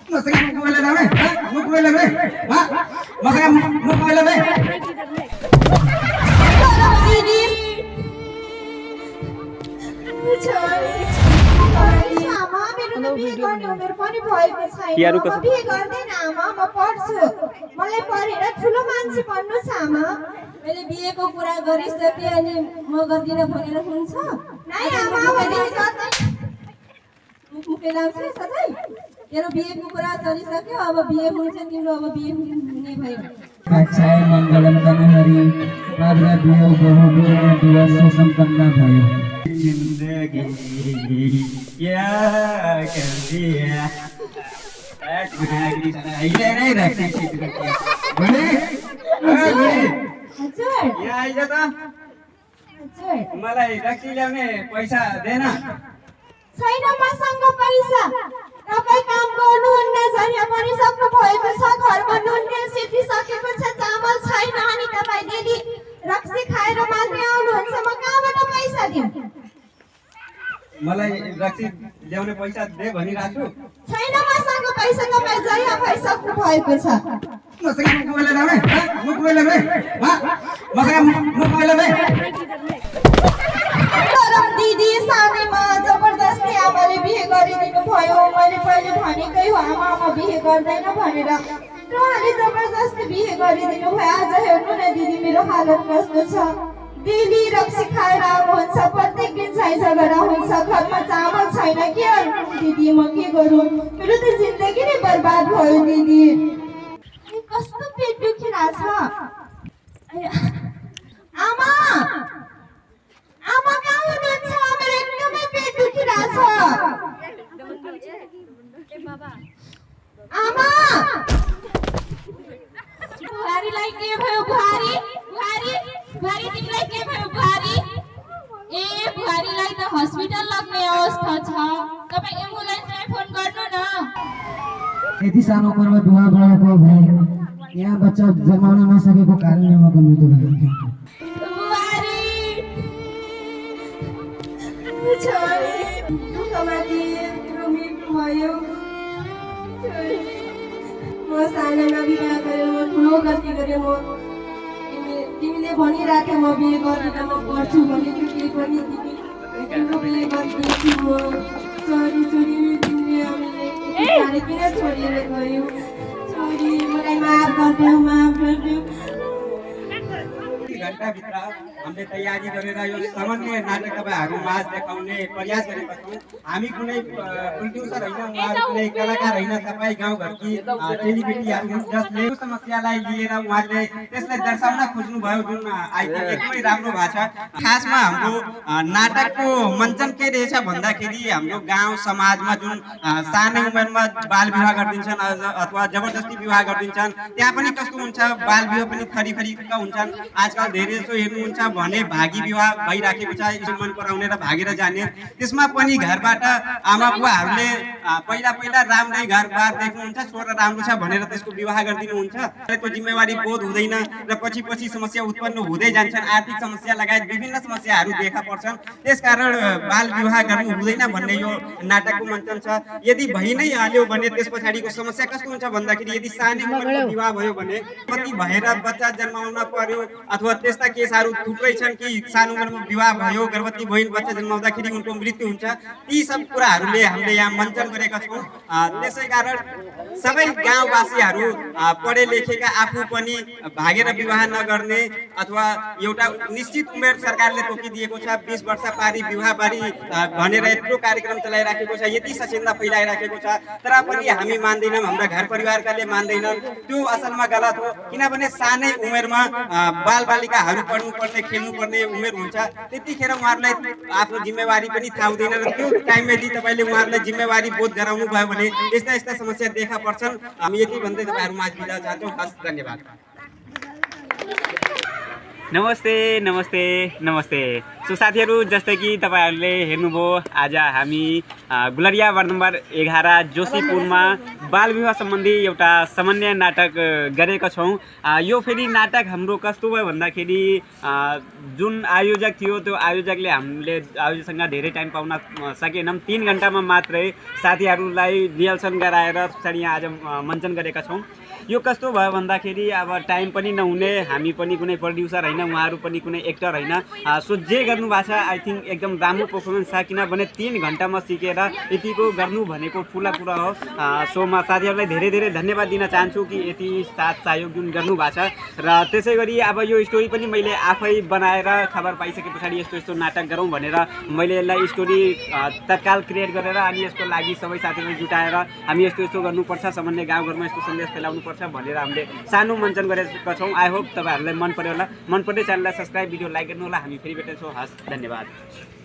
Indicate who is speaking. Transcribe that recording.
Speaker 1: Masaya mo kuwala na eh. Ha? Mo kuwala na eh. Ha? Masaya mo kuwala na eh.
Speaker 2: मैले बिहेको कुरा गरिसकेँ अनि म गर्दिनँ भनेर हुन्छ मुखले लाउँछ सधैँ तेरो बिहेको कुरा चलिसक्यो अब बिहे हुन्छ तिम्रो अब बिहे हुने भयो
Speaker 3: अक्षय मङ्गलम तनहरि आपका बिहे बहु दिवस सम्पन्न भयो
Speaker 1: जिंदगी क्या कर दिया अहिले नै राख्ने बने
Speaker 2: हजुर
Speaker 1: यहाँ आइज त
Speaker 2: हजुर
Speaker 1: मलाई रक्सी ल्याउने पैसा देन
Speaker 2: छैन मसँग पैसा तपाईँ काम गर्नुहुन्न झन् पनि सक्नु भएको छ घरमा नुनले सिद्धिसकेको छ चामल छैन अनि तपाईँ डेली रक्सी खाएर मात्रै आउनुहुन्छ म कहाँबाट पैसा दिउँ
Speaker 1: मलाई रक्सी ल्याउने पैसा दे भनिरहेको छु
Speaker 2: छैन मसँग पैसा तपाईँ जहिले भइसक्नु भएको छ
Speaker 1: मसँग मोबाइल ल्याउने मोबाइल ल्याउने मसँग मोबाइल ल्याउने
Speaker 2: गरम दिदी सानैमा जबरजस्ती आमाले बिहे गरिदिनु भयो मैले पहिले भनेकै हो आमा बिहे गर्दैन भनेर र अहिले जबरजस्ती बिहे गरिदिनु भयो आज हेर्नु न दिदी मेरो हालत कस्तो छ डेली रक्सी खाएर आउनुहुन्छ प्रत्येक दिन झै झगडा हुन्छ घरमा चामल छैन के गर्नु दिदी म के गरौँ मेरो त जिन्दगी नै बर्बाद भयो दिदी कस्तो पेट दुखिरहेछ आमा आमा कहाँ हुनुहुन्छ मेरो एकदमै पेट दुखिरहेछ आमा बुहारीलाई के भयो बुहारी बुहारी बुहारी तिमीलाई के भयो बुहारी ए बुहारीलाई त हस्पिटल लग्ने अवस्था छ तपाईँ एम्बुलेन्सलाई फोन गर्नु न
Speaker 3: यति सानो उमेरमा बिहा भएको भए यहाँ बच्चा जन्माउन नसकेको कारणले उहाँको मृत्यु भयो
Speaker 2: बुहारी छोरी दुःखमाथि तिम्रो मृत्यु भयो म सानैमा बिहा गरेर म ठुलो गल्ती गरेँ म तिमीले भनिराख्यो म बिहे गर्दिनँ म पढ्छु भने केही पनि तिम्रो बिहे गरिदिन्छु म छोरी छोरी तिमीले हामीले किन छोडेर गयो छोरी मलाई माफ गरिदेऊ माफ गरिदेऊ
Speaker 1: घन्टाभित्र हामीले तयारी गरेर यो सामान्य नाटक तपाईँहरू माझ देखाउने प्रयास गरेका छौँ हामी कुनै प्रोड्युसर होइन उहाँहरू कुनै कलाकार होइन तपाईँ गाउँघरकी चेलीबेटीहरू हुन् जसले यो समस्यालाई लिएर उहाँले त्यसलाई दर्शाउन खोज्नुभयो जुन आइटम एकदमै राम्रो भएको छ खासमा हाम्रो नाटकको मञ्चन के रहेछ भन्दाखेरि हाम्रो गाउँ समाजमा जुन सानै उमेरमा बाल विवाह गरिदिन्छन् अथवा जबरजस्ती विवाह गरिदिन्छन् त्यहाँ पनि कस्तो हुन्छ बाल विवाह पनि थरीका हुन्छन् आजकल धेरै जसो हेर्नुहुन्छ भने भागी विवाह भइराखेको छ मन पराउने र भागेर जाने त्यसमा पनि घरबाट आमा बुवाहरूले पहिला पहिला राम्रै घरबार देख्नुहुन्छ छोरा राम्रो छ भनेर त्यसको विवाह गरिदिनुहुन्छ त्यसको जिम्मेवारी बोध हुँदैन र पछि पछि समस्या उत्पन्न हुँदै जान्छन् आर्थिक समस्या लगायत विभिन्न समस्याहरू देखा पर्छन् त्यसकारण बाल विवाह गर्नु हुँदैन भन्ने यो नाटकको मञ्चन छ यदि भइ नै हाल्यो भने त्यस पछाडिको समस्या कस्तो हुन्छ भन्दाखेरि यदि सानै उमेरमा विवाह भयो भने कति भएर बच्चा जन्माउन पर्यो अथवा त्यस्ता केसहरू थुप्रै छन् कि सानो उमेरमा विवाह भयो गर्भवती भइन् बच्चा जन्माउँदाखेरि उनको मृत्यु हुन्छ ती सब कुराहरूले हामीले यहाँ मञ्चन गरेका छौँ त्यसै कारण सबै गाउँवासीहरू पढे लेखेका आफू पनि भागेर विवाह नगर्ने अथवा एउटा निश्चित उमेर सरकारले तोकिदिएको छ 20 वर्ष पारी विवाह पारी भनेर यत्रो कार्यक्रम चलाइराखेको छ यति सचेतना फैलाइराखेको छ तर पनि हामी मान्दैनौँ हाम्रा घर परिवारकाले मान्दैनन् त्यो असलमा गलत हो किनभने सानै उमेरमा बालबालिकाहरू पढ्नुपर्ने खेल्नुपर्ने उमेर हुन्छ त्यतिखेर उहाँहरूलाई आफ्नो जिम्मेवारी पनि थाहा हुँदैन र त्यो टाइममा यदि तपाईँले उहाँहरूलाई जिम्मेवारी बोध गराउनु भयो भने यस्ता यस्ता समस्या देखा पर्छन् हामी यति भन्दै तपाईँहरू माझ बिदा चाहन्छौँ हस् धन्यवाद
Speaker 4: नमस्ते नमस्ते नमस्ते सो साथीहरू जस्तै कि तपाईँहरूले हेर्नुभयो आज हामी गुलरिया वार्ड नम्बर 11 जोशीपुरमा बाल विवाह सम्बन्धी एउटा सामान्य नाटक गरेका छौँ। यो फेरि नाटक हाम्रो कस्तो भयो भन्दाखेरि जुन आयोजक थियो त्यो आयोजकले आयोजकसँग धेरै टाइम पाउन सकेनौँ। 3 घन्टामा मात्रै साथीहरूलाई रिहर्सल गराएर पछाडि यहाँ आज मञ्चन गरेका छौँ। यो कस्तो भयो भन्दाखेरि अब टाइम पनि नहुने, हामी पनि कुनै प्रोड्युसर होइन, उहाँहरू पनि कुनै एक्टर होइन। सो जे गर्नुभएको छ आई थिङ्क एकदम राम्रो पर्फर्मेन्स छ, किनभने 3 घन्टामा सिकेर यतिको गर्नु भनेको ठुला कुरा हो। सो म साथीहरूलाई धेरै धेरै धन्यवाद दिन चाहन्छु कि यति साथ सहयोग जुन गर्नुभएको छ। र त्यसै गरी अब यो स्टोरी पनि मैले आफै बनाएर खबर पाइसके पछाडि यस्तो यस्तो नाटक गरौँ भनेर मैले यसलाई स्टोरी तत्काल क्रिएट गरेर अनि यसको लागि सबै साथीहरू जुटाएर हामी यस्तो यस्तो गर्नुपर्छ, सामान्य गाउँघरमा यस्तो सन्देश फैलाउनुपर्छ भनेर हामीले सानो मञ्चन गरेका छौँ। आई होप तपाईँहरूलाई मन पर्यो होला। मन पर्ने च्यानललाई सब्सक्राइब, भिडियो लाइक गर्नु होला। हामी फेरि भेट्नेछौँ। हस्, धन्यवाद।